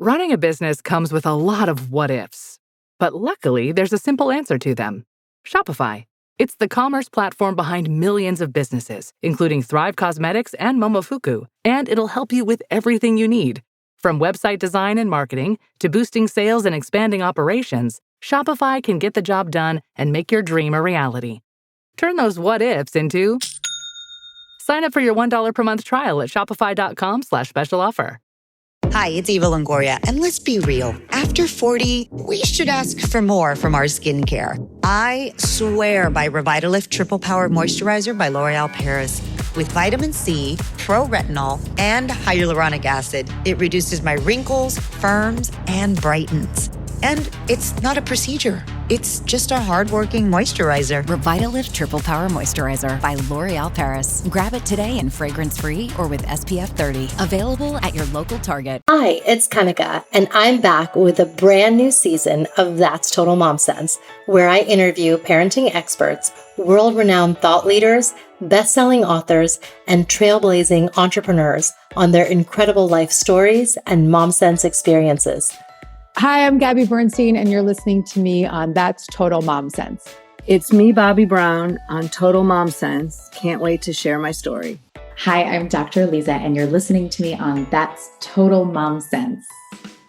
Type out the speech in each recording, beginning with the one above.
Running a business comes with a lot of what ifs, but luckily there's a simple answer to them. Shopify. It's the commerce platform behind millions of businesses, including Thrive Cosmetics and Momofuku, and it'll help you with everything you need. From website design and marketing to boosting sales and expanding operations, Shopify can get the job done and make your dream a reality. Turn those what ifs into... Sign up for your $1 per month trial at shopify.com/special offer. Hi, it's Eva Longoria, and let's be real. After 40, we should ask for more from our skincare. I swear by Revitalift Triple Power Moisturizer by L'Oreal Paris. With vitamin C, pro-retinol, and hyaluronic acid, it reduces my wrinkles, firms, and brightens. And it's not a procedure. It's just a hardworking moisturizer. Revitalift Triple Power Moisturizer by L'Oreal Paris. Grab it today in fragrance-free or with SPF 30. Available at your local Target. Hi, it's Kanika, and I'm back with a brand new season of That's Total Mom Sense, where I interview parenting experts, world-renowned thought leaders, best-selling authors, and trailblazing entrepreneurs on their incredible life stories and mom sense experiences. Hi, I'm Gabby Bernstein, and you're listening to me on That's Total Mom Sense. It's me, Bobby Brown, on Total Mom Sense. Can't wait to share my story. Hi, I'm Dr. Lisa, and you're listening to me on That's Total Mom Sense.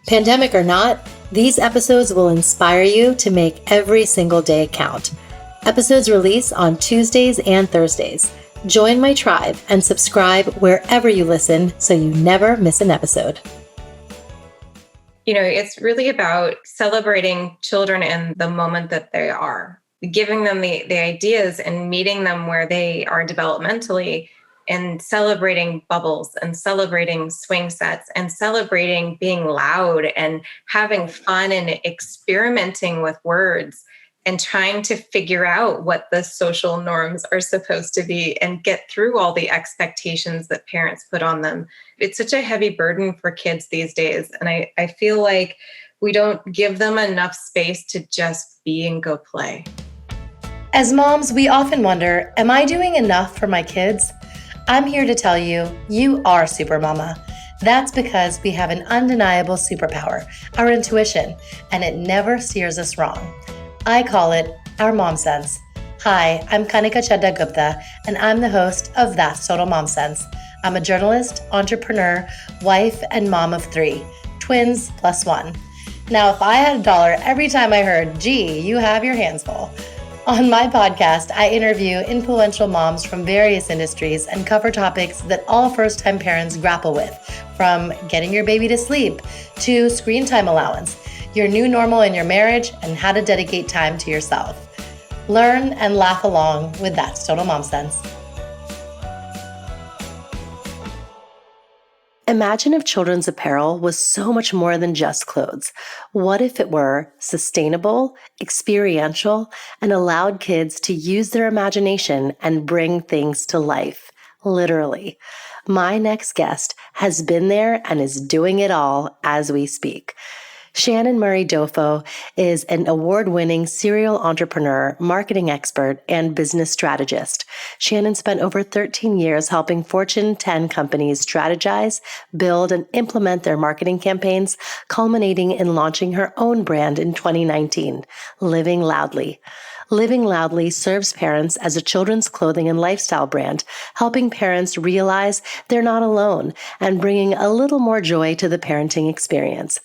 Pandemic or not, these episodes will inspire you to make every single day count. Episodes release on Tuesdays and Thursdays. Join my tribe and subscribe wherever you listen so you never miss an episode. You know, it's really about celebrating children in the moment that they are, giving them the ideas and meeting them where they are developmentally, and celebrating bubbles and celebrating swing sets and celebrating being loud and having fun and experimenting with words and trying to figure out what the social norms are supposed to be and get through all the expectations that parents put on them. It's such a heavy burden for kids these days. And I feel like we don't give them enough space to just be and go play. As moms, we often wonder, am I doing enough for my kids? I'm here to tell you, you are super mama. That's because we have an undeniable superpower, our intuition, and it never steers us wrong. I call it our mom sense. Hi, I'm Kanika Chadda Gupta, and I'm the host of That's Total Mom Sense. I'm a journalist, entrepreneur, wife, and mom of 3, twins plus 1. Now, if I had $1 every time I heard, gee, you have your hands full. On my podcast, I interview influential moms from various industries and cover topics that all first-time parents grapple with, from getting your baby to sleep to screen time allowance, your new normal in your marriage, and how to dedicate time to yourself. Learn and laugh along with That's Total Mom Sense. Imagine if children's apparel was so much more than just clothes. What if it were sustainable, experiential, and allowed kids to use their imagination and bring things to life, literally? My next guest has been there and is doing it all as we speak. Shannon Murray-Doffo is an award-winning serial entrepreneur, marketing expert, and business strategist. Shannon spent over 13 years helping Fortune 10 companies strategize, build, and implement their marketing campaigns, culminating in launching her own brand in 2019, Living Loudly. Living Loudly serves parents as a children's clothing and lifestyle brand, helping parents realize they're not alone and bringing a little more joy to the parenting experience.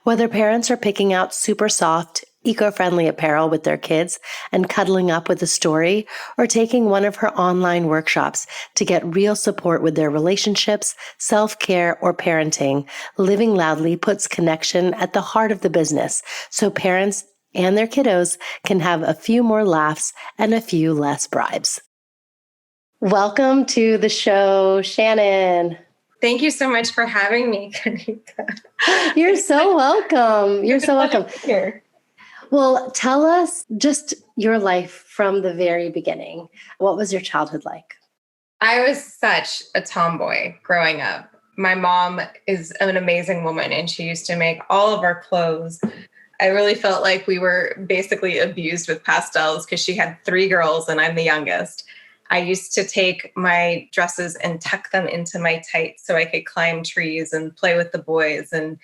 Whether parents are picking out super soft, eco-friendly apparel with their kids and cuddling up with a story, or taking one of her online workshops to get real support with their relationships, self-care, or parenting, Living Loudly puts connection at the heart of the business so parents and their kiddos can have a few more laughs and a few less bribes. Welcome to the show, Shannon. Thank you so much for having me, Kanika. You're so welcome. You're so welcome. Here. Well, tell us just your life from the very beginning. What was your childhood like? I was such a tomboy growing up. My mom is an amazing woman, and she used to make all of our clothes. I really felt like we were basically abused with pastels because she had 3 girls and I'm the youngest. I used to take my dresses and tuck them into my tights so I could climb trees and play with the boys. And,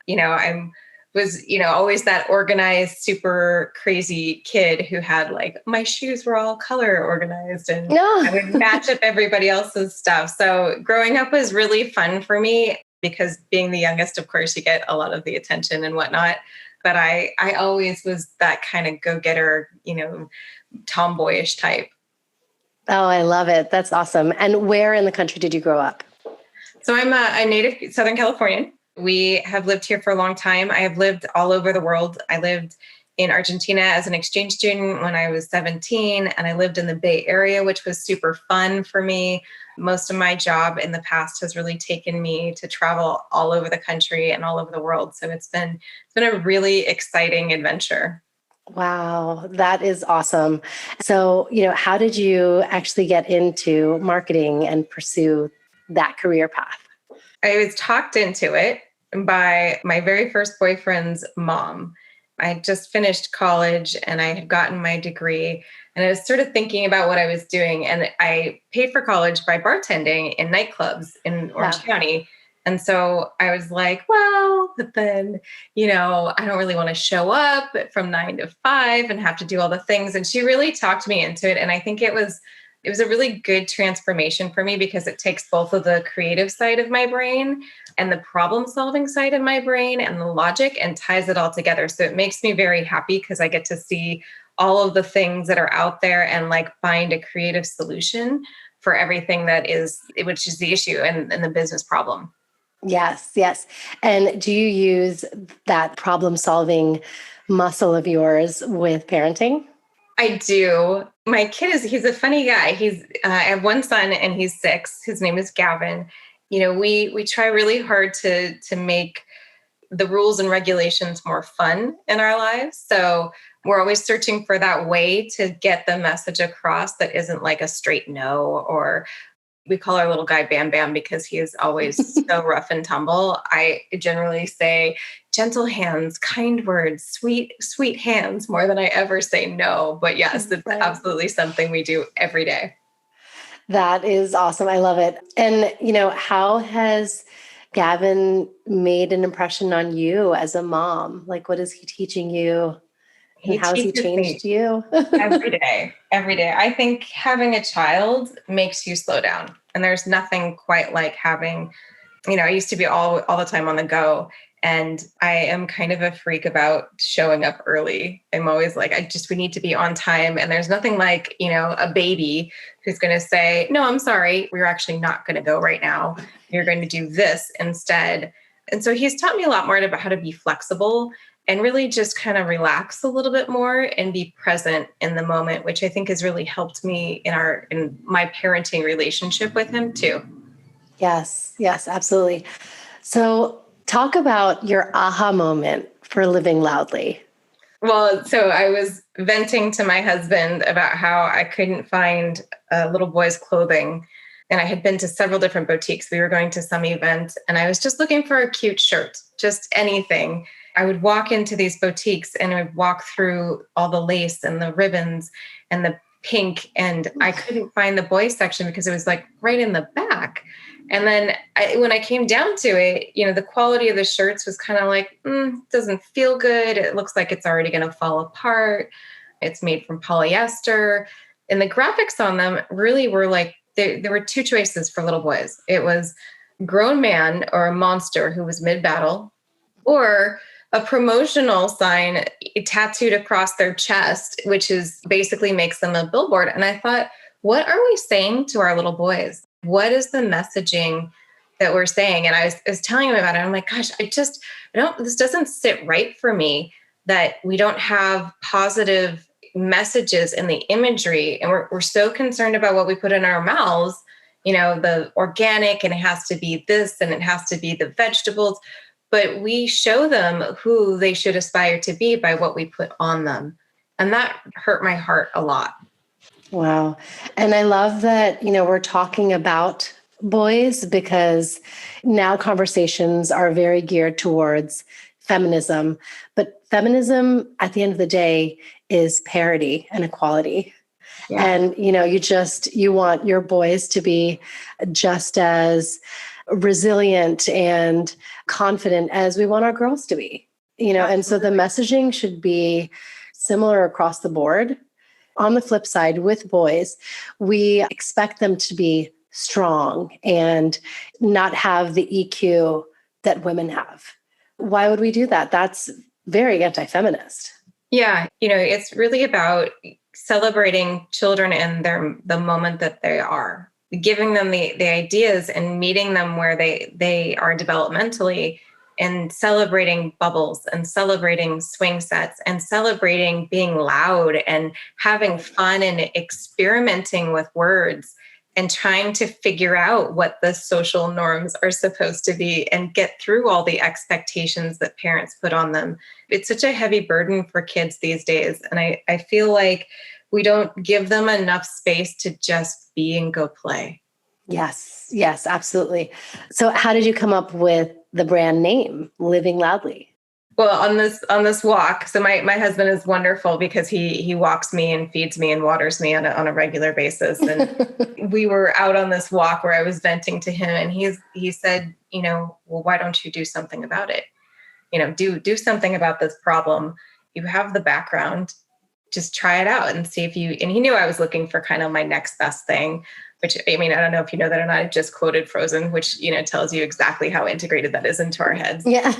I was, always that organized, super crazy kid who had like, my shoes were all color organized and I would match up everybody else's stuff. So growing up was really fun for me because being the youngest, of course, you get a lot of the attention and whatnot. But I always was that kind of go-getter, tomboyish type. Oh, I love it. That's awesome. And where in the country did you grow up? So I'm a native Southern Californian. We have lived here for a long time. I have lived all over the world. I lived in Argentina as an exchange student when I was 17, and I lived in the Bay Area, which was super fun for me. Most of my job in the past has really taken me to travel all over the country and all over the world. So it's been a really exciting adventure. Wow, that is awesome. So, how did you actually get into marketing and pursue that career path? I was talked into it by my very first boyfriend's mom. I just finished college and I had gotten my degree, and I was sort of thinking about what I was doing. And I paid for college by bartending in nightclubs in Orange County. And so I was like, well, but then, I don't really want to show up from 9 to 5 and have to do all the things. And she really talked me into it. And I think it was a really good transformation for me because it takes both of the creative side of my brain and the problem solving side of my brain and the logic and ties it all together. So it makes me very happy because I get to see all of the things that are out there and like find a creative solution for everything which is the issue and the business problem. Yes, yes. And do you use that problem-solving muscle of yours with parenting? I do. My kid he's a funny guy. I have one son and he's 6. His name is Gavin. We try really hard to make the rules and regulations more fun in our lives. So we're always searching for that way to get the message across that isn't like a straight no, or we call our little guy Bam Bam because he is always so rough and tumble. I generally say gentle hands, kind words, sweet hands more than I ever say no. But yes, it's absolutely something we do every day. That is awesome. I love it. And, how has Gavin made an impression on you as a mom? Like, what is he teaching you? And how has he changed you? Every day. I think having a child makes you slow down. And there's nothing quite like having, I used to be all the time on the go. And I am kind of a freak about showing up early. I'm always like, we need to be on time. And there's nothing like, a baby who's going to say, no, I'm sorry, we're actually not going to go right now. You're going to do this instead. And so he's taught me a lot more about how to be flexible and really just kind of relax a little bit more and be present in the moment, which I think has really helped me in my parenting relationship with him too. Yes, absolutely. So talk about your aha moment for living loudly. Well, so I was venting to my husband about how I couldn't find a little boy's clothing. And I had been to several different boutiques. We were going to some event and I was just looking for a cute shirt, just anything. I would walk into these boutiques and I would walk through all the lace and the ribbons and the pink. And I couldn't find the boys section because it was like right in the back. And then when I came down to it, the quality of the shirts was kind of like, doesn't feel good. It looks like it's already going to fall apart. It's made from polyester. And the graphics on them really were like, there were 2 choices for little boys. It was grown man or a monster who was mid-battle, or a promotional sign tattooed across their chest, which basically makes them a billboard. And I thought, what are we saying to our little boys? What is the messaging that we're saying? And I was telling him about it. I'm like, gosh, this doesn't sit right for me that we don't have positive messages in the imagery. And we're so concerned about what we put in our mouths, the organic, and it has to be this, and it has to be the vegetables. But we show them who they should aspire to be by what we put on them. And that hurt my heart a lot. Wow. And I love that, we're talking about boys because now conversations are very geared towards feminism. But feminism, at the end of the day, is parity and equality. Yeah. And, you want your boys to be just as resilient and confident as we want our girls to be, and so the messaging should be similar across the board. On the flip side, with boys, we expect them to be strong and not have the EQ that women have. Why would we do that? That's very anti-feminist. Yeah. It's really about celebrating children in the moment that they are, giving them the ideas and meeting them where they are developmentally, and celebrating bubbles and celebrating swing sets and celebrating being loud and having fun and experimenting with words and trying to figure out what the social norms are supposed to be and get through all the expectations that parents put on them. It's such a heavy burden for kids these days. And I feel like we don't give them enough space to just be and go play. Yes, absolutely. So how did you come up with the brand name, Living Loudly? Well, on this walk, so my husband is wonderful because he walks me and feeds me and waters me on a regular basis. And we were out on this walk where I was venting to him, and he said, well, why don't you do something about it? Do something about this problem. You have the background, just try it out and see if you, and he knew I was looking for kind of my next best thing, which, I don't know if you know that or not. I just quoted Frozen, which, tells you exactly how integrated that is into our heads. Yeah.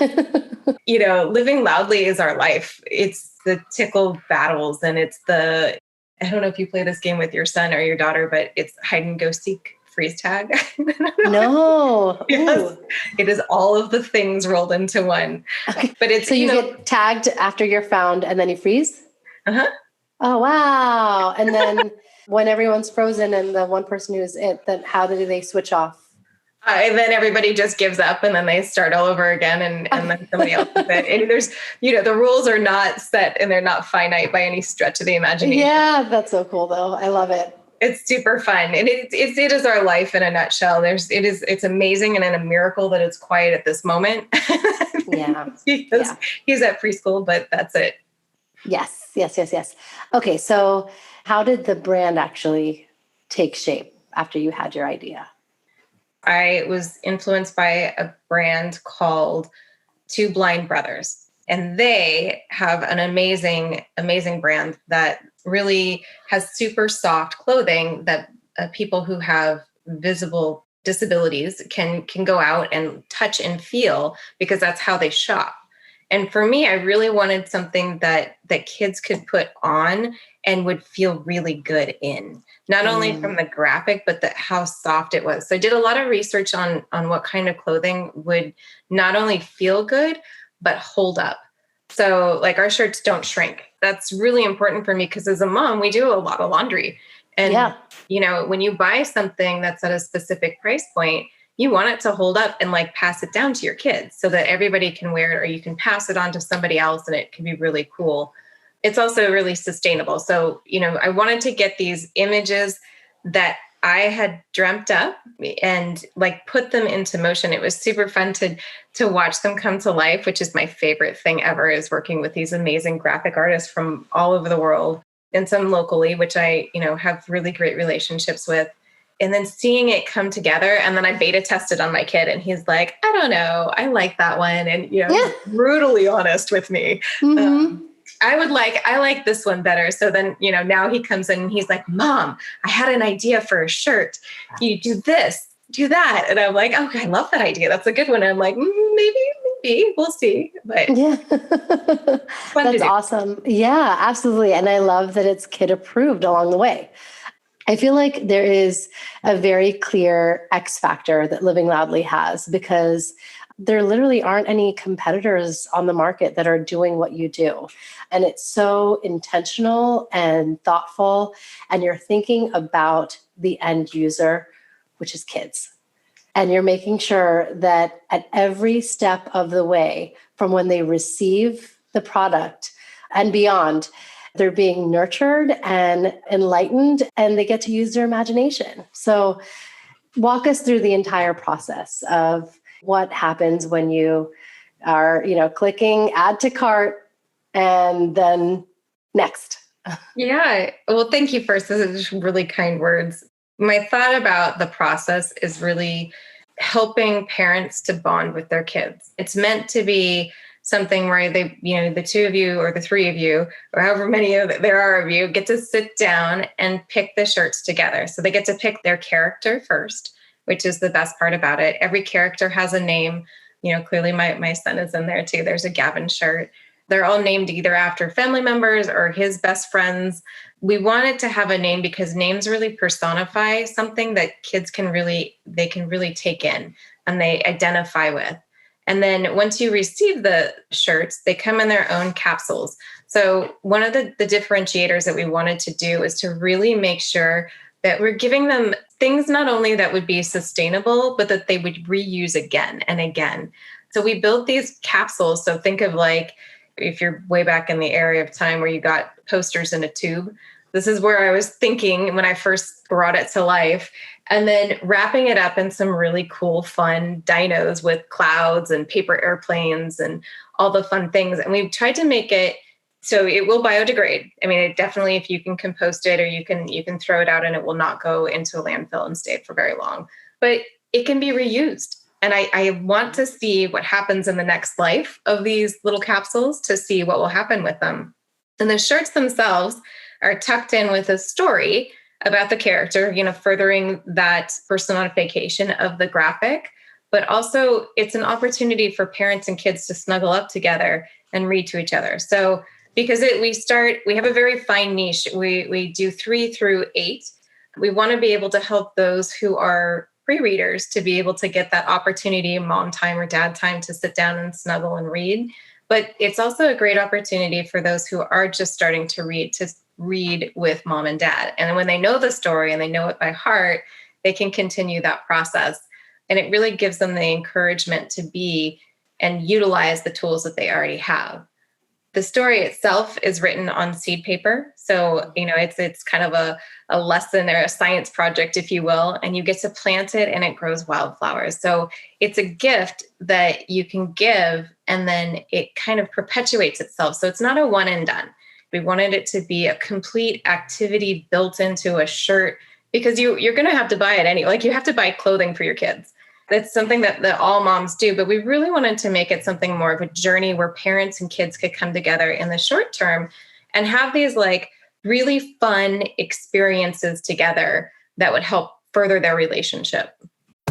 Living loudly is our life. It's the tickle battles, and it's I don't know if you play this game with your son or your daughter, but it's hide and go seek, freeze tag. No. Yes. It is all of the things rolled into one. Okay. But it's, so you get tagged after you're found and then you freeze? Uh-huh. Oh, wow. And then when everyone's frozen and the one person who's it, then how do they switch off? And then everybody just gives up, and then they start all over again, and then somebody else is it. And there's, the rules are not set and they're not finite by any stretch of the imagination. Yeah, that's so cool though. I love it. It's super fun. And it is our life in a nutshell. It's amazing and a miracle that it's quiet at this moment. Yeah. He's at preschool, but that's it. Yes. Okay. So how did the brand actually take shape after you had your idea? I was influenced by a brand called Two Blind Brothers, and they have an amazing, amazing brand that really has super soft clothing that people who have visible disabilities can go out and touch and feel, because that's how they shop. And for me, I really wanted something that kids could put on and would feel really good in, not only from the graphic, but how soft it was. So I did a lot of research on what kind of clothing would not only feel good, but hold up. So like our shirts don't shrink. That's really important for me because as a mom, we do a lot of laundry. And, when you buy something that's at a specific price point, you want it to hold up and like pass it down to your kids so that everybody can wear it, or you can pass it on to somebody else and it can be really cool. It's also really sustainable. So, I wanted to get these images that I had dreamt up and like put them into motion. It was super fun to watch them come to life, which is my favorite thing ever, is working with these amazing graphic artists from all over the world and some locally, which I, have really great relationships with. And then seeing it come together, and then I beta tested on my kid, and he's like, I don't know, I like that one. And, he's brutally honest with me. Mm-hmm. I like this one better. So then, now he comes in and he's like, Mom, I had an idea for a shirt. You do this, do that. And I'm like, okay, I love that idea. That's a good one. And I'm like, maybe we'll see. But yeah, that's awesome. Yeah, absolutely. And I love that it's kid approved along the way. I feel like there is a very clear X factor that Living Loudly has, because there literally aren't any competitors on the market that are doing what you do. And it's so intentional and thoughtful, and you're thinking about the end user, which is kids. And you're making sure that at every step of the way, from when they receive the product and beyond, they're being nurtured and enlightened, and they get to use their imagination. So walk us through the entire process of what happens when you are, clicking add to cart and then next. Yeah. Well, thank you first. This is really kind words. My thought about the process is really helping parents to bond with their kids. It's meant to be something where the two of you or the three of you, or however many there are of you, get to sit down and pick the shirts together. So they get to pick their character first, which is the best part about it. Every character has a name. Clearly my son is in there too. There's a Gavin shirt. They're all named either after family members or his best friends. We wanted to have a name because names really personify something that kids can really take in and they identify with. And then once you receive the shirts, they come in their own capsules. So one of the differentiators that we wanted to do is to really make sure that we're giving them things not only that would be sustainable, but that they would reuse again and again. So we built these capsules. So think of like, if you're way back in the area of time where you got posters in a tube, this is where I was thinking when I first brought it to life. And then wrapping it up in some really cool, fun dinos with clouds and paper airplanes and all the fun things. And we've tried to make it so it will biodegrade. I mean, it definitely, if you can compost it or you can throw it out and it will not go into a landfill and stay for very long, but it can be reused. And I want to see what happens in the next life of these little capsules to see what will happen with them. And the shirts themselves are tucked in with a story about the character, furthering that personification of the graphic. But also it's an opportunity for parents and kids to snuggle up together and read to each other. So because we have a very fine niche. We do 3 through 8. We want to be able to help those who are pre-readers to be able to get that opportunity, mom time or dad time, to sit down and snuggle and read. But it's also a great opportunity for those who are just starting to read with mom and dad. And when they know the story and they know it by heart, they can continue that process. And it really gives them the encouragement to be and utilize the tools that they already have. The story itself is written on seed paper. So, it's kind of a lesson or a science project, if you will, and you get to plant it and it grows wildflowers. So it's a gift that you can give and then it kind of perpetuates itself. So it's not a one and done. We wanted it to be a complete activity built into a shirt because you're going to have to buy it anyway. Like you have to buy clothing for your kids. That's something that all moms do, but we really wanted to make it something more of a journey where parents and kids could come together in the short term and have these like really fun experiences together that would help further their relationship.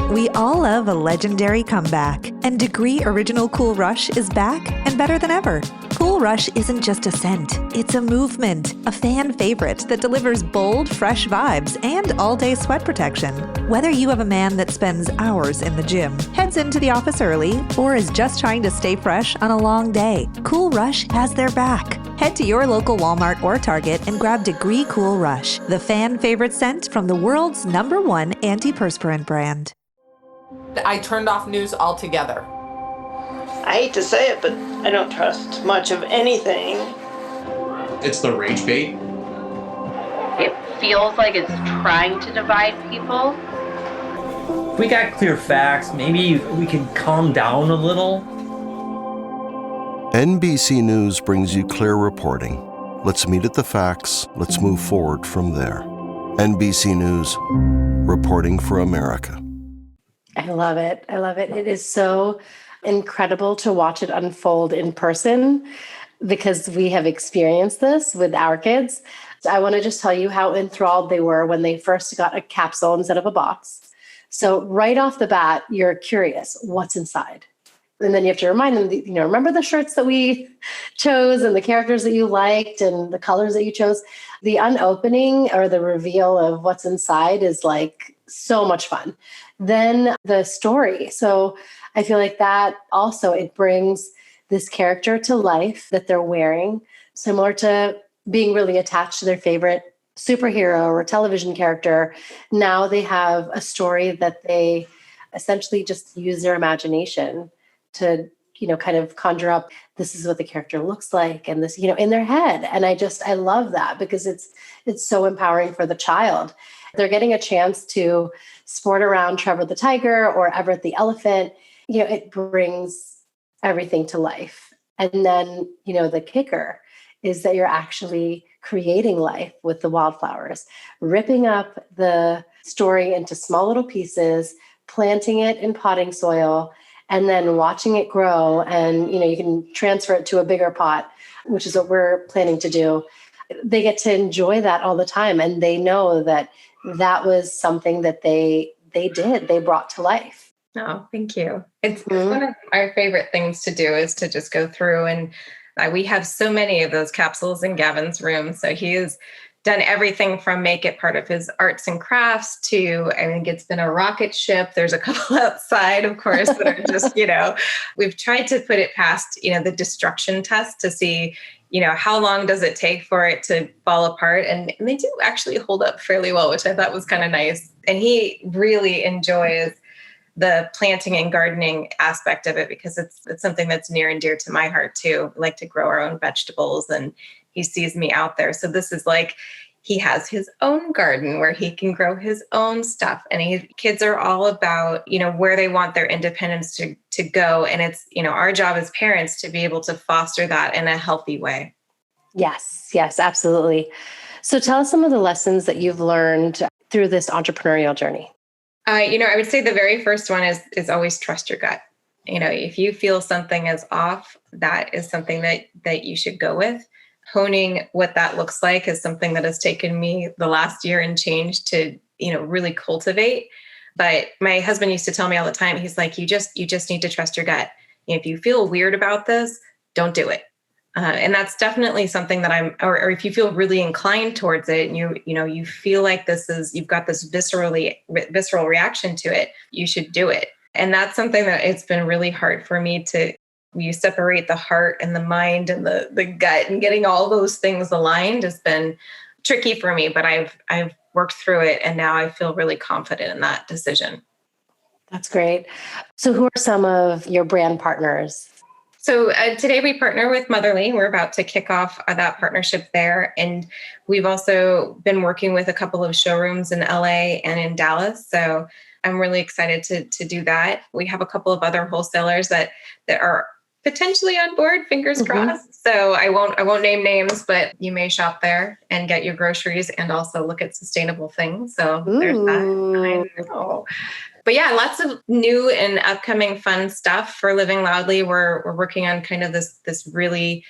We all love a legendary comeback, and Degree Original Cool Rush is back and better than ever. Cool Rush isn't just a scent, it's a movement, a fan favorite that delivers bold, fresh vibes and all-day sweat protection. Whether you have a man that spends hours in the gym, heads into the office early, or is just trying to stay fresh on a long day, Cool Rush has their back. Head to your local Walmart or Target and grab Degree Cool Rush, the fan favorite scent from the world's #1 antiperspirant brand. I turned off news altogether. I hate to say it, but I don't trust much of anything. It's the rage bait. It feels like it's trying to divide people. If we got clear facts, maybe we can calm down a little. NBC News brings you clear reporting. Let's meet at the facts. Let's move forward from there. NBC News, reporting for America. I love it. I love it. It is so incredible to watch it unfold in person because we have experienced this with our kids. So I want to just tell you how enthralled they were when they first got a capsule instead of a box. So right off the bat, you're curious, what's inside? And then you have to remind them, remember the shirts that we chose and the characters that you liked and the colors that you chose. The unopening or the reveal of what's inside is like so much fun. Then the story. So I feel like that also, it brings this character to life that they're wearing, similar to being really attached to their favorite superhero or television character. Now they have a story that they essentially just use their imagination to, kind of conjure up, this is what the character looks like, and this, in their head. And I love that because it's so empowering for the child. They're getting a chance to sport around Trevor the tiger or Everett the elephant. It brings everything to life. And then, the kicker is that you're actually creating life with the wildflowers, ripping up the story into small little pieces, planting it in potting soil, and then watching it grow. And, you can transfer it to a bigger pot, which is what we're planning to do. They get to enjoy that all the time. And they know that that was something that they brought to life. Oh, thank you. It's one of our favorite things to do is to just go through, and we have so many of those capsules in Gavin's room. So he has done everything from make it part of his arts and crafts to, I think it's been a rocket ship. There's a couple outside, of course, that are just, we've tried to put it past, the destruction test to see, how long does it take for it to fall apart? And they do actually hold up fairly well, which I thought was kind of nice. And he really enjoys the planting and gardening aspect of it because it's something that's near and dear to my heart too. I like to grow our own vegetables, and he sees me out there. So this is like, he has his own garden where he can grow his own stuff. And kids are all about, where they want their independence to go. And it's, our job as parents to be able to foster that in a healthy way. Yes, absolutely. So tell us some of the lessons that you've learned through this entrepreneurial journey. I would say the very first one is always trust your gut. If you feel something is off, that is something that you should go with. Honing what that looks like is something that has taken me the last year and change to, really cultivate. But my husband used to tell me all the time, he's like, you just need to trust your gut. If you feel weird about this, don't do it. And that's definitely something that or if you feel really inclined towards it and you feel like you've got this visceral reaction to it, you should do it. And that's something that it's been really hard for me you separate the heart and the mind and the gut, and getting all those things aligned has been tricky for me, but I've worked through it. And now I feel really confident in that decision. That's great. So who are some of your brand partners? So today we partner with Motherly. We're about to kick off that partnership there. And we've also been working with a couple of showrooms in LA and in Dallas. So I'm really excited to do that. We have a couple of other wholesalers that are potentially on board, fingers crossed. So I won't name names, but you may shop there and get your groceries and also look at sustainable things. So there's that. I know. But yeah, lots of new and upcoming fun stuff for Living Loudly. We're working on kind of this really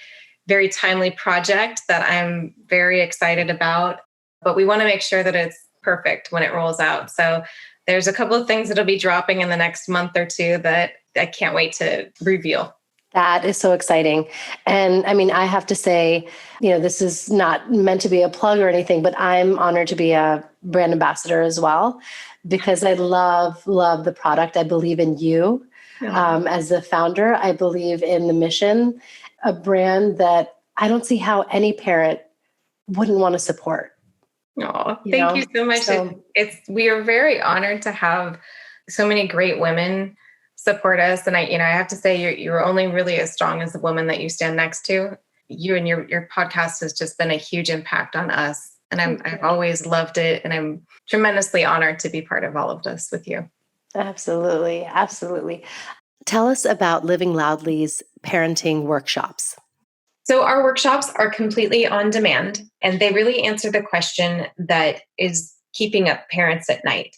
very timely project that I'm very excited about, but we want to make sure that it's perfect when it rolls out. So there's a couple of things that'll be dropping in the next month or two that I can't wait to reveal. That is so exciting. And I mean, I have to say, this is not meant to be a plug or anything, but I'm honored to be a brand ambassador as well, because I love the product. I believe in you as the founder. I believe in the mission, a brand that I don't see how any parent wouldn't want to support. Oh, thank you so much. So, we are very honored to have so many great women support us. And I have to say, you're only really as strong as the woman that you stand next to. You and your podcast has just been a huge impact on us. And I've always loved it. And I'm tremendously honored to be part of all of this with you. Absolutely. Absolutely. Tell us about Living Loudly's parenting workshops. So our workshops are completely on demand, and they really answer the question that is keeping up parents at night.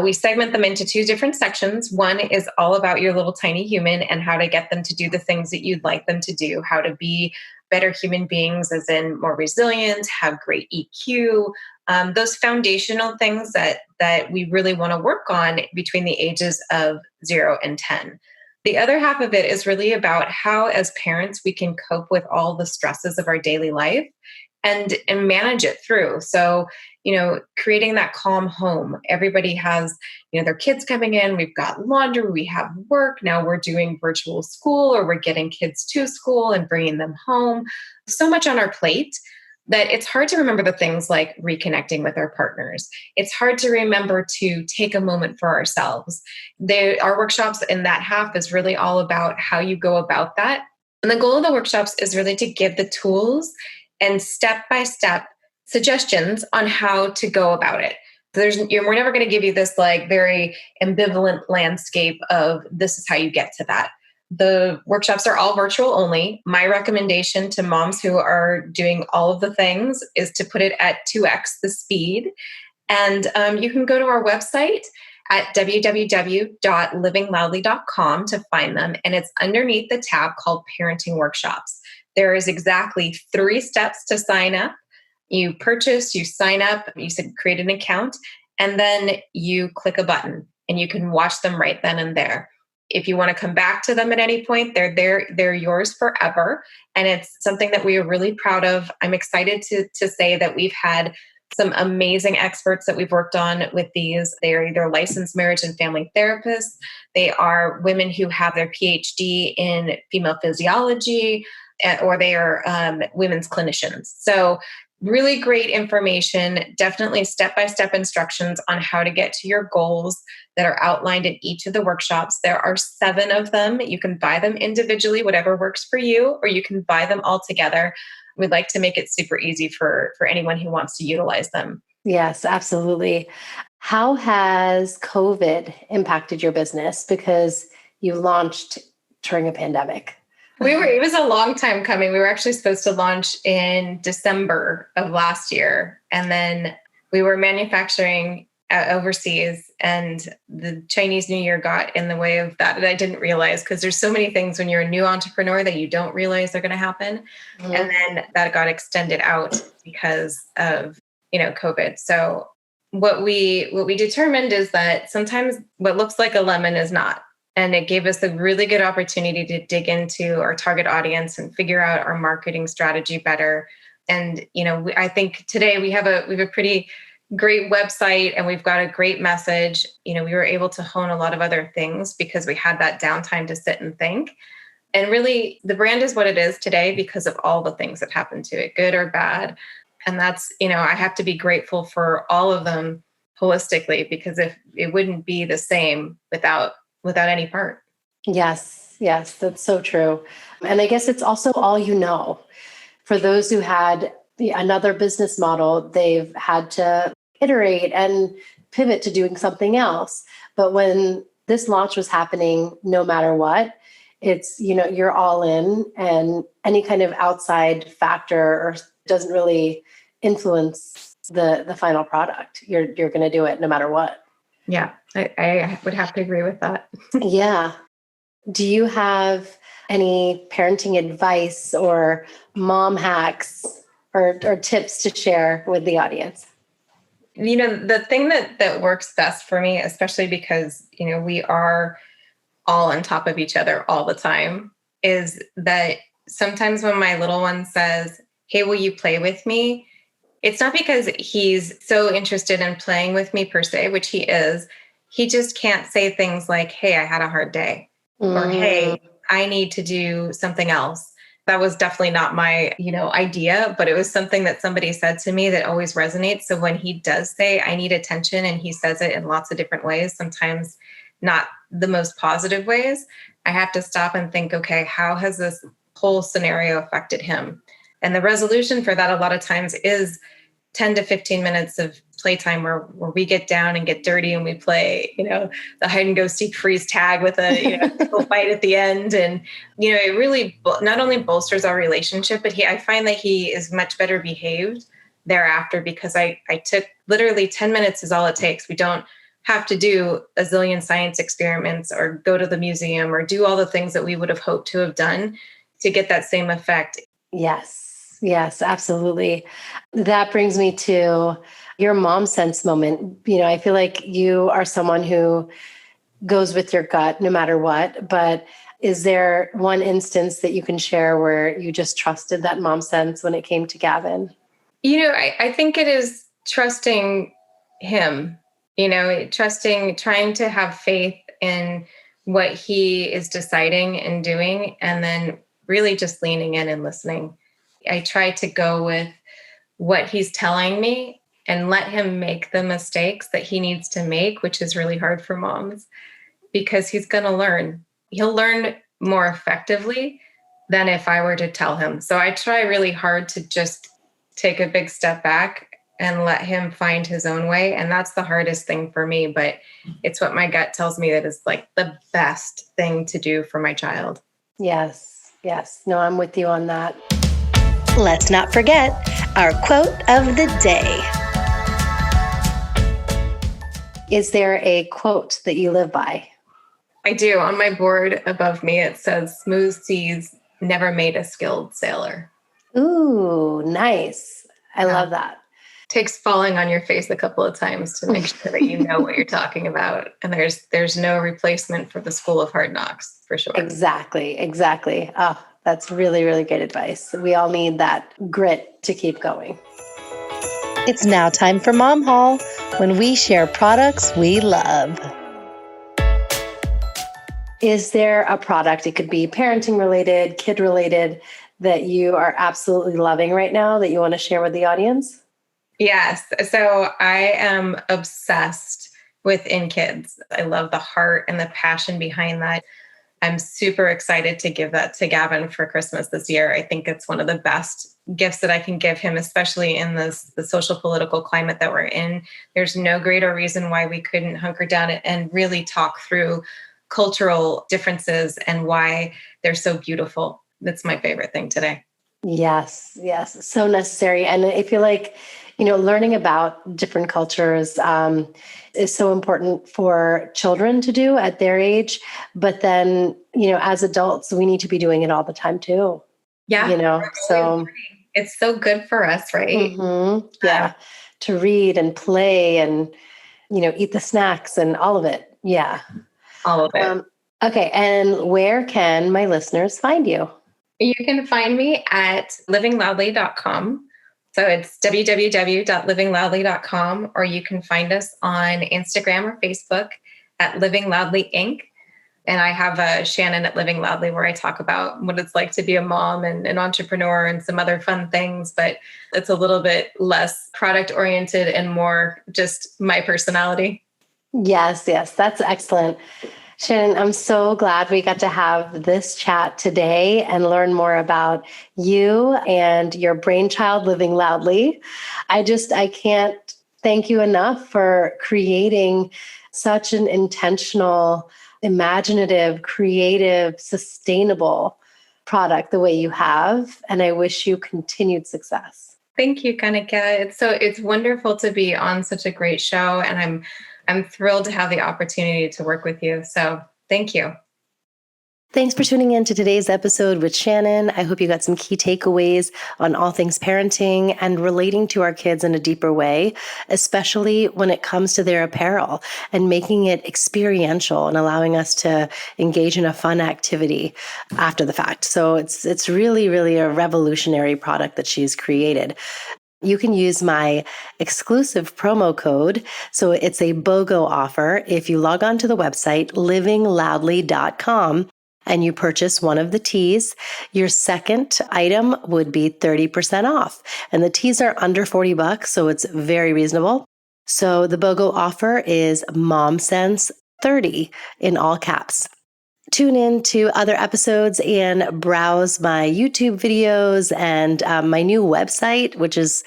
We segment them into two different sections. One is all about your little tiny human and how to get them to do the things that you'd like them to do, how to be better human beings, as in more resilient, have great EQ, those foundational things that we really want to work on between the ages of 0 and 10. The other half of it is really about how, as parents, we can cope with all the stresses of our daily life and manage it through. So, creating that calm home. Everybody has, their kids coming in. We've got laundry, we have work. Now we're doing virtual school, or we're getting kids to school and bringing them home. So much on our plate that it's hard to remember the things like reconnecting with our partners. It's hard to remember to take a moment for ourselves. Our workshops in that half is really all about how you go about that. And the goal of the workshops is really to give the tools and step-by-step suggestions on how to go about it. We're never going to give you this like very ambivalent landscape of this is how you get to that. The workshops are all virtual only. My recommendation to moms who are doing all of the things is to put it at 2x the speed. And you can go to our website at www.livingloudly.com to find them. And it's underneath the tab called Parenting Workshops. There is exactly 3 steps to sign up. You purchase, you sign up, you said create an account, and then you click a button and you can watch them right then and there. If you want to come back to them at any point, they're there, they're yours forever. And it's something that we are really proud of. I'm excited to say that we've had some amazing experts that we've worked on with these. They are either licensed marriage and family therapists. They are women who have their PhD in female physiology, or they are women's clinicians. So really great information, definitely step-by-step instructions on how to get to your goals that are outlined in each of the workshops. There are 7 of them. You can buy them individually, whatever works for you, or you can buy them all together. We'd like to make it super easy for anyone who wants to utilize them. Yes, absolutely. How has COVID impacted your business? Because you launched during a pandemic. It was a long time coming. We were actually supposed to launch in December of last year. And then we were manufacturing overseas, and the Chinese New Year got in the way of that. And I didn't realize, because there's so many things when you're a new entrepreneur that you don't realize are going to happen. Mm-hmm. And then that got extended out because of, COVID. So what we determined is that sometimes what looks like a lemon is not. And it gave us a really good opportunity to dig into our target audience and figure out our marketing strategy better. And, I think today we have a pretty great website, and we've got a great message. We were able to hone a lot of other things because we had that downtime to sit and think. And really, the brand is what it is today because of all the things that happened to it, good or bad. And that's, I have to be grateful for all of them holistically, because if it wouldn't be the same without any part. Yes, that's so true. And I guess it's also all For those who had another business model, they've had to iterate and pivot to doing something else. But when this launch was happening, no matter what, it's, you're all in, and any kind of outside factor doesn't really influence the final product. You're going to do it no matter what. Yeah, I would have to agree with that. Yeah. Do you have any parenting advice or mom hacks or tips to share with the audience? The thing that works best for me, especially because, we are all on top of each other all the time, is that sometimes when my little one says, "Hey, will you play with me?" It's not because he's so interested in playing with me per se, which he is. He just can't say things like, "Hey, I had a hard day," or "Hey, I need to do something else." That was definitely not my, idea, but it was something that somebody said to me that always resonates. So when he does say, "I need attention," and he says it in lots of different ways, sometimes not the most positive ways, I have to stop and think, okay, how has this whole scenario affected him? And the resolution for that a lot of times is 10 to 15 minutes of playtime where we get down and get dirty and we play, the hide and go seek freeze tag with a physical fight at the end. And, it really not only bolsters our relationship, but I find that he is much better behaved thereafter, because I took literally 10 minutes is all it takes. We don't have to do a zillion science experiments or go to the museum or do all the things that we would have hoped to have done to get that same effect. Yes, absolutely. That brings me to your mom sense moment. I feel like you are someone who goes with your gut no matter what, but is there one instance that you can share where you just trusted that mom sense when it came to Gavin? I think it is trusting him, trying to have faith in what he is deciding and doing, and then really just leaning in and listening. I try to go with what he's telling me and let him make the mistakes that he needs to make, which is really hard for moms, because he's going to learn. He'll learn more effectively than if I were to tell him. So I try really hard to just take a big step back and let him find his own way. And that's the hardest thing for me, but it's what my gut tells me that is like the best thing to do for my child. Yes. Yes. No, I'm with you on that. Let's not forget our quote of the day. Is there a quote that you live by? I do. On my board above me, it says, "Smooth seas never made a skilled sailor." Ooh, nice. I love that. Takes falling on your face a couple of times to make sure that you know what you're talking about. And there's no replacement for the school of hard knocks, for sure. Exactly. Oh, that's really, really good advice. We all need that grit to keep going. It's now time for Mom Haul, when we share products we love. Is there a product, it could be parenting related, kid related, that you are absolutely loving right now that you want to share with the audience? Yes. So I am obsessed with InKids. I love the heart and the passion behind that. I'm super excited to give that to Gavin for Christmas this year. I think it's one of the best gifts that I can give him, especially in the social political climate that we're in. There's no greater reason why we couldn't hunker down and really talk through cultural differences and why they're so beautiful. That's my favorite thing today. Yes. So necessary. And I feel like, learning about different cultures is so important for children to do at their age. But then, as adults, we need to be doing it all the time too. Yeah. So it's so good for us, right? Mm-hmm. Yeah. To read and play and, eat the snacks and all of it. Yeah. All of it. Okay. And where can my listeners find you? You can find me at livingloudly.com. So it's www.livingloudly.com, or you can find us on Instagram or Facebook at Living Loudly Inc. And I have a Shannon at Living Loudly where I talk about what it's like to be a mom and an entrepreneur and some other fun things, but it's a little bit less product oriented and more just my personality. Yes, that's excellent. Shannon, I'm so glad we got to have this chat today and learn more about you and your brainchild, Living Loudly. I can't thank you enough for creating such an intentional, imaginative, creative, sustainable product the way you have. And I wish you continued success. Thank you, Kanika. It's wonderful to be on such a great show, and I'm thrilled to have the opportunity to work with you. So thank you. Thanks for tuning in to today's episode with Shannon. I hope you got some key takeaways on all things parenting and relating to our kids in a deeper way, especially when it comes to their apparel and making it experiential and allowing us to engage in a fun activity after the fact. So it's really, really a revolutionary product that she's created. You can use my exclusive promo code. So it's a BOGO offer. If you log on to the website, livingloudly.com, and you purchase one of the tees, your second item would be 30% off. And the tees are under $40, so it's very reasonable. So the BOGO offer is MomSense30 in all caps. Tune in to other episodes and browse my YouTube videos and my new website, which has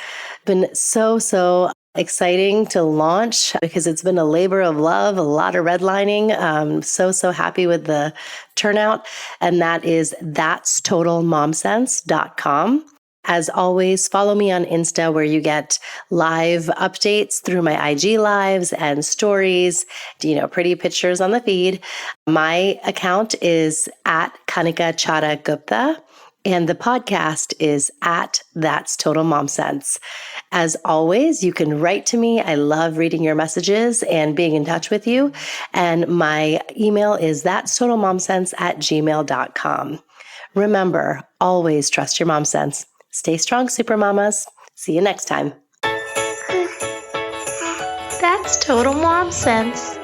been so exciting to launch because it's been a labor of love, a lot of redlining. So happy with the turnout. And that is that'stotalmomsense.com. As always, follow me on Insta where you get live updates through my IG lives and stories, pretty pictures on the feed. My account is at Kanika Chada Gupta, and the podcast is at That's Total Mom Sense. As always, you can write to me. I love reading your messages and being in touch with you. And my email is that'stotalmomsense@gmail.com. Remember, always trust your mom sense. Stay strong, super mamas. See you next time. That's Total Mom Sense.